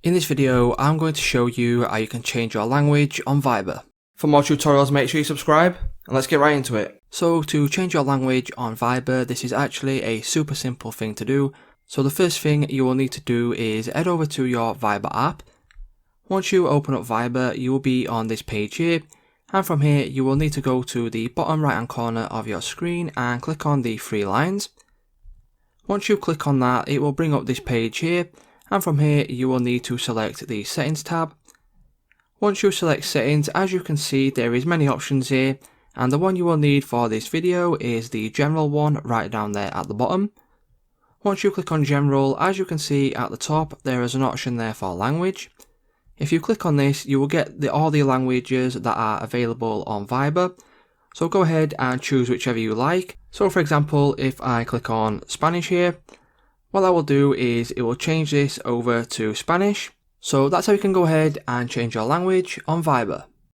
In this video, I'm going to show you how you can change your language on Viber. For more tutorials, make sure you subscribe, and let's get right into it. So to change your language on Viber, this is actually a super simple thing to do. So the first thing you will need to do is head over to your Viber app. Once you open up Viber, you will be on this page here, and from here you will need to go to the bottom right hand corner of your screen and click on the three lines. Once you click on that, it will bring up this page here, and from here you will need to select the settings tab. Once you select settings, as you can see there is many options here, and the one you will need for this video is the general one right down there at the bottom. Once you click on general, as you can see at the top there is an option there for language. If you click on this, you will get all the languages that are available on Viber. So go ahead and choose whichever you like. So for example, if I click on Spanish here, what I will do is it will change this over to Spanish. So that's how you can go ahead and change your language on Viber.